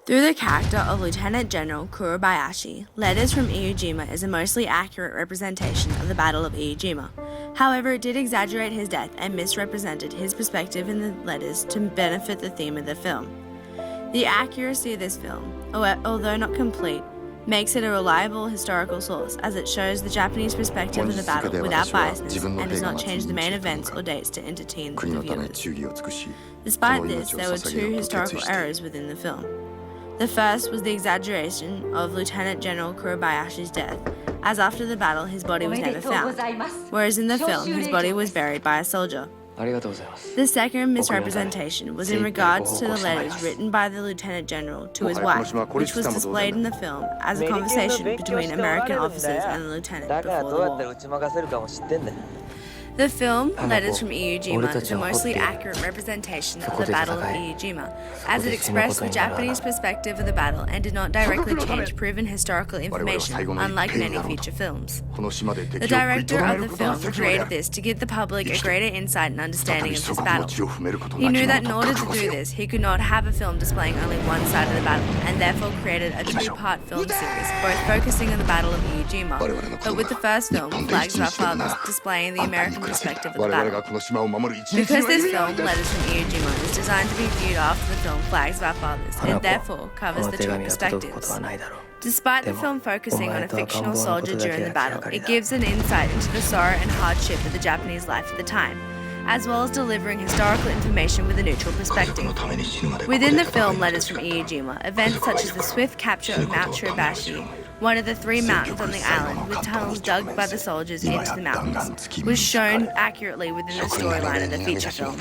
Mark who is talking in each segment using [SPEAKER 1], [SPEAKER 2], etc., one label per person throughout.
[SPEAKER 1] Through the character of Lieutenant General Kurobayashi, Letters from Iwo Jima is a mostly accurate representation of the Battle of Iwo Jima. However, it did exaggerate his death and misrepresented his perspective in the letters to benefit the theme of the film. The accuracy of this film, although not complete, makes it a reliable historical source as it shows the Japanese perspective of the battle without biasness and does not change the main events or dates to entertain the viewers. Despite this, there were two historical errors within the film. The first was the exaggeration of Lieutenant General Kurobayashi's death, as after the battle his body was never found, whereas in the film his body was buried by a soldier. The second misrepresentation was in regards to the letters written by the Lieutenant General to his wife, which was displayed in the film as a conversation between American officers and the lieutenant before the war. The film, Letters from Iwo Jima, is a mostly accurate representation of the Battle of Iwo Jima, as it expressed the Japanese perspective of the battle and did not directly change proven historical information, unlike many feature films. The director of the film created this to give the public a greater insight and understanding of this battle. He knew that in order to do this, he could not have a film displaying only one side of the battle, and therefore created a two-part film series, both focusing on the Battle of Iwo Jima, but with the first film, Flags of Our Fathers, displaying the American perspective of the battle. Because this film, Letters from Iwo Jima, is designed to be viewed after the film Flags of Our Fathers, it therefore covers the two perspectives. Despite the film focusing on a fictional soldier during the battle, it gives an insight into the sorrow and hardship of the Japanese life at the time, as well as delivering historical information with a neutral perspective. Within the film Letters from Iwo Jima, events such as the swift capture of Mount Shirabashi, one of the three mountains on the island with tunnels dug by the soldiers into the mountains, was shown accurately within the storyline of the feature film.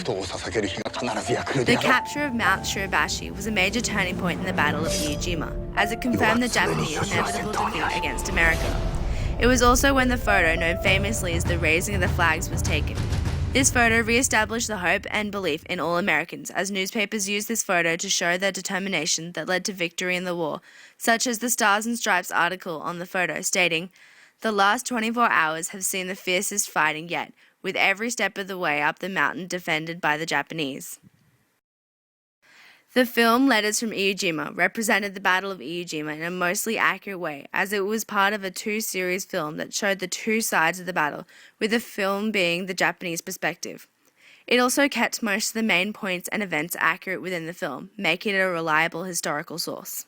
[SPEAKER 1] The capture of Mount Shirabashi was a major turning point in the Battle of Iwo Jima, as it confirmed the Japanese inevitable defeat against America. It was also when the photo, known famously as the raising of the flags, was taken. This photo re-established the hope and belief in all Americans, as newspapers used this photo to show their determination that led to victory in the war, such as the Stars and Stripes article on the photo stating, "The last 24 hours have seen the fiercest fighting yet, with every step of the way up the mountain defended by the Japanese." The film Letters from Iwo Jima represented the Battle of Iwo Jima in a mostly accurate way, as it was part of a two-series film that showed the two sides of the battle, with the film being the Japanese perspective. It also kept most of the main points and events accurate within the film, making it a reliable historical source.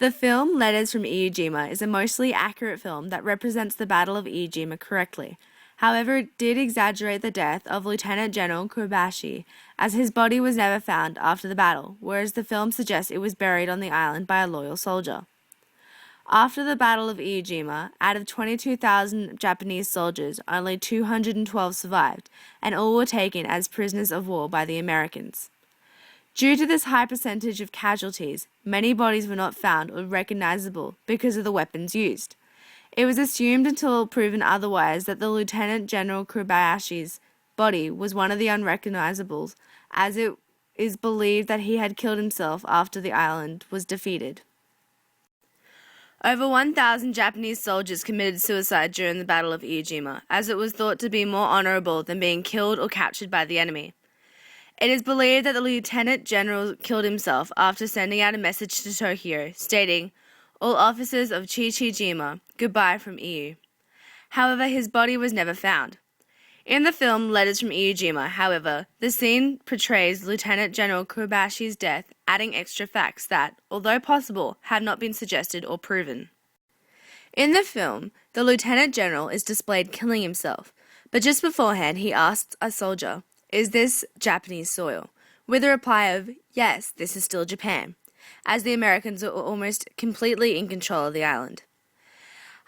[SPEAKER 1] The film Letters from Iwo Jima is a mostly accurate film that represents the Battle of Iwo Jima correctly. However, it did exaggerate the death of Lieutenant General Kurobayashi, as his body was never found after the battle, whereas the film suggests it was buried on the island by a loyal soldier. After the Battle of Iwo Jima, out of 22,000 Japanese soldiers, only 212 survived, and all were taken as prisoners of war by the Americans. Due to this high percentage of casualties, many bodies were not found or recognizable because of the weapons used. It was assumed until proven otherwise that the Lieutenant General Kurobayashi's body was one of the unrecognizables, as it is believed that he had killed himself after the island was defeated. Over 1,000 Japanese soldiers committed suicide during the Battle of Iwo Jima, as it was thought to be more honorable than being killed or captured by the enemy. It is believed that the Lieutenant General killed himself after sending out a message to Tokyo, stating, "All officers of Chichijima, goodbye from Iwo." However, his body was never found. In the film Letters from Iwo Jima, however, the scene portrays Lieutenant General Kurobayashi's death, adding extra facts that, although possible, have not been suggested or proven. In the film, the Lieutenant General is displayed killing himself, but just beforehand he asks a soldier, "Is this Japanese soil?" with a reply of, "Yes, this is still Japan," as the Americans are almost completely in control of the island.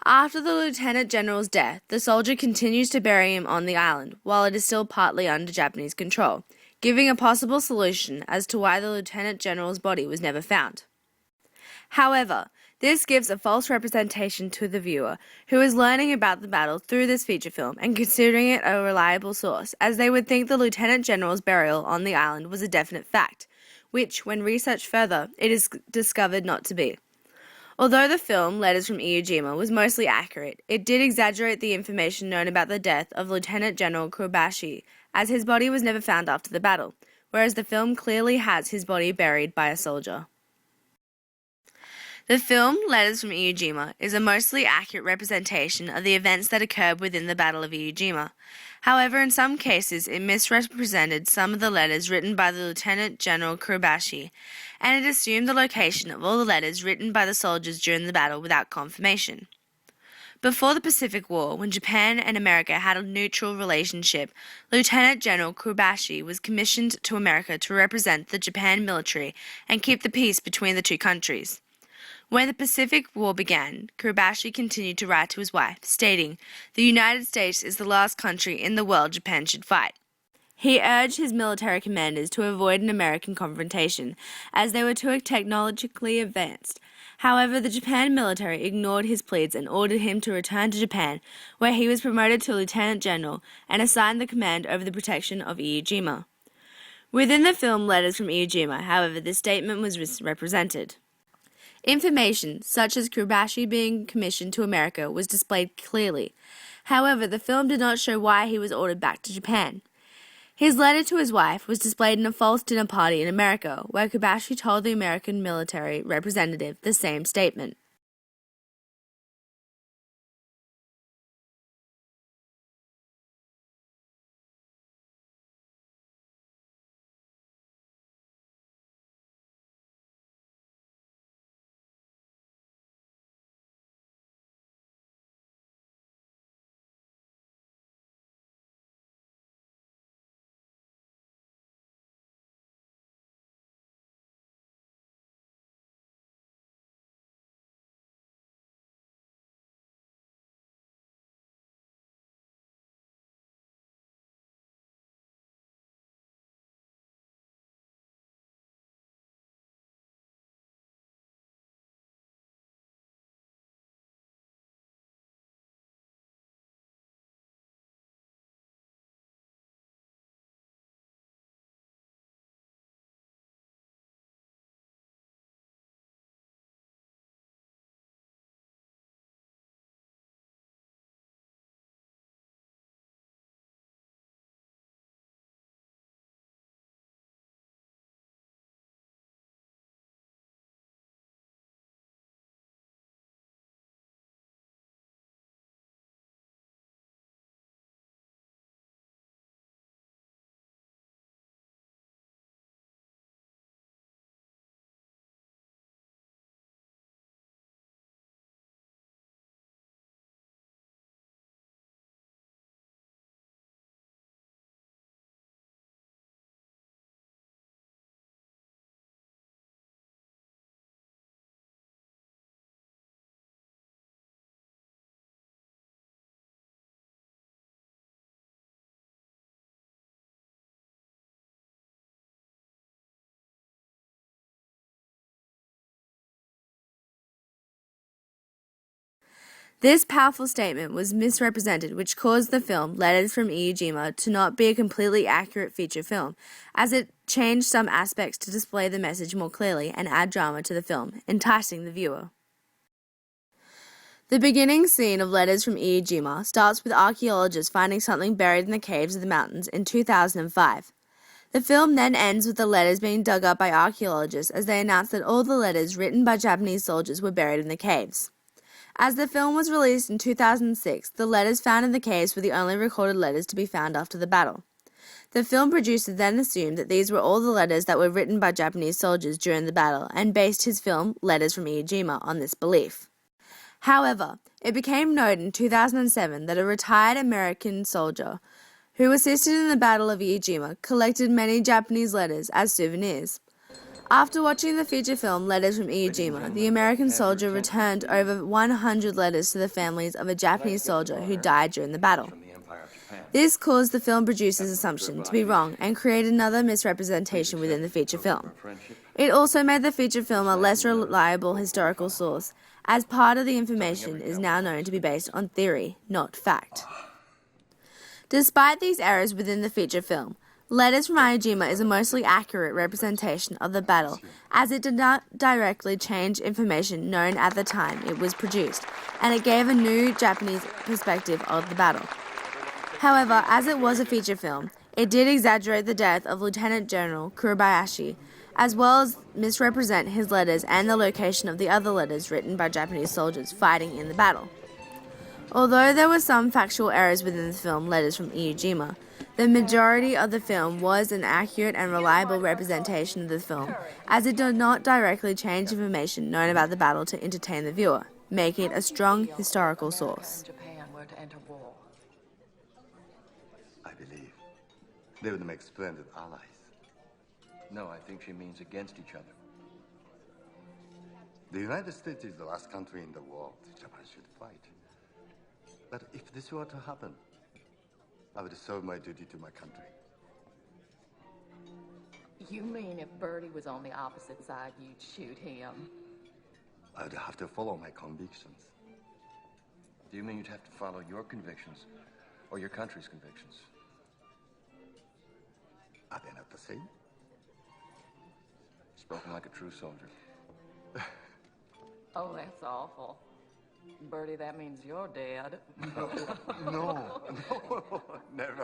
[SPEAKER 1] After the Lieutenant General's death, the soldier continues to bury him on the island, while it is still partly under Japanese control, giving a possible solution as to why the Lieutenant General's body was never found. However, this gives a false representation to the viewer, who is learning about the battle through this feature film and considering it a reliable source, as they would think the Lieutenant General's burial on the island was a definite fact, which, when researched further, it is discovered not to be. Although the film Letters from Iwo Jima was mostly accurate, it did exaggerate the information known about the death of Lieutenant General Kurobayashi, as his body was never found after the battle, whereas the film clearly has his body buried by a soldier. The film Letters from Iwo Jima is a mostly accurate representation of the events that occurred within the Battle of Iwo Jima. However, in some cases, it misrepresented some of the letters written by the Lieutenant General Kurobashi, and it assumed the location of all the letters written by the soldiers during the battle without confirmation. Before the Pacific War, when Japan and America had a neutral relationship, Lieutenant General Kurobashi was commissioned to America to represent the Japan military and keep the peace between the two countries. When the Pacific War began, Kurobashi continued to write to his wife, stating, "The United States is the last country in the world Japan should fight." He urged his military commanders to avoid an American confrontation, as they were too technologically advanced. However, the Japan military ignored his pleas and ordered him to return to Japan, where he was promoted to lieutenant general and assigned the command over the protection of Iwo Jima. Within the film Letters from Iwo Jima, however, this statement was misrepresented. Information, such as Kurobashi being commissioned to America, was displayed clearly. However, the film did not show why he was ordered back to Japan. His letter to his wife was displayed in a false dinner party in America, where Kurobashi told the American military representative the same statement. This powerful statement was misrepresented, which caused the film Letters from Iwo Jima to not be a completely accurate feature film, as it changed some aspects to display the message more clearly and add drama to the film, enticing the viewer. The beginning scene of Letters from Iwo Jima starts with archaeologists finding something buried in the caves of the mountains in 2005. The film then ends with the letters being dug up by archaeologists as they announce that all the letters written by Japanese soldiers were buried in the caves. As the film was released in 2006, the letters found in the caves were the only recorded letters to be found after the battle. The film producer then assumed that these were all the letters that were written by Japanese soldiers during the battle and based his film Letters from Iwo Jima on this belief. However, it became known in 2007 that a retired American soldier who assisted in the Battle of Iwo Jima collected many Japanese letters as souvenirs. After watching the feature film Letters from Iwo Jima, the American soldier returned over 100 letters to the families of a Japanese soldier who died during the battle. This caused the film producer's assumption to be wrong and created another misrepresentation within the feature film. It also made the feature film a less reliable historical source, as part of the information is now known to be based on theory, not fact. Despite these errors within the feature film, Letters from Iwo Jima is a mostly accurate representation of the battle, as it did not directly change information known at the time it was produced, and it gave a new Japanese perspective of the battle. However, as it was a feature film, It did exaggerate the death of Lieutenant General Kurobayashi, as well as misrepresent his letters and the location of the other letters written by Japanese soldiers fighting in the battle. Although there were some factual errors within the film Letters from Iwo Jima, the majority of the film was an accurate and reliable representation of the film, as it did not directly change information known about the battle to entertain the viewer, making it a strong historical source.
[SPEAKER 2] I believe they would make splendid allies.
[SPEAKER 3] No, I think she means against each other.
[SPEAKER 2] The United States is the last country in the world Japan should fight. But if this were to happen, I would serve my duty to my country.
[SPEAKER 4] You mean if Bertie was on the opposite side, you'd shoot him?
[SPEAKER 2] I would have to follow my convictions.
[SPEAKER 3] Do you mean you'd have to follow your convictions or your country's convictions?
[SPEAKER 2] Are they not the same?
[SPEAKER 3] Spoken like a true soldier.
[SPEAKER 4] Oh, that's awful. Bertie, that means you're dead.
[SPEAKER 2] No, never.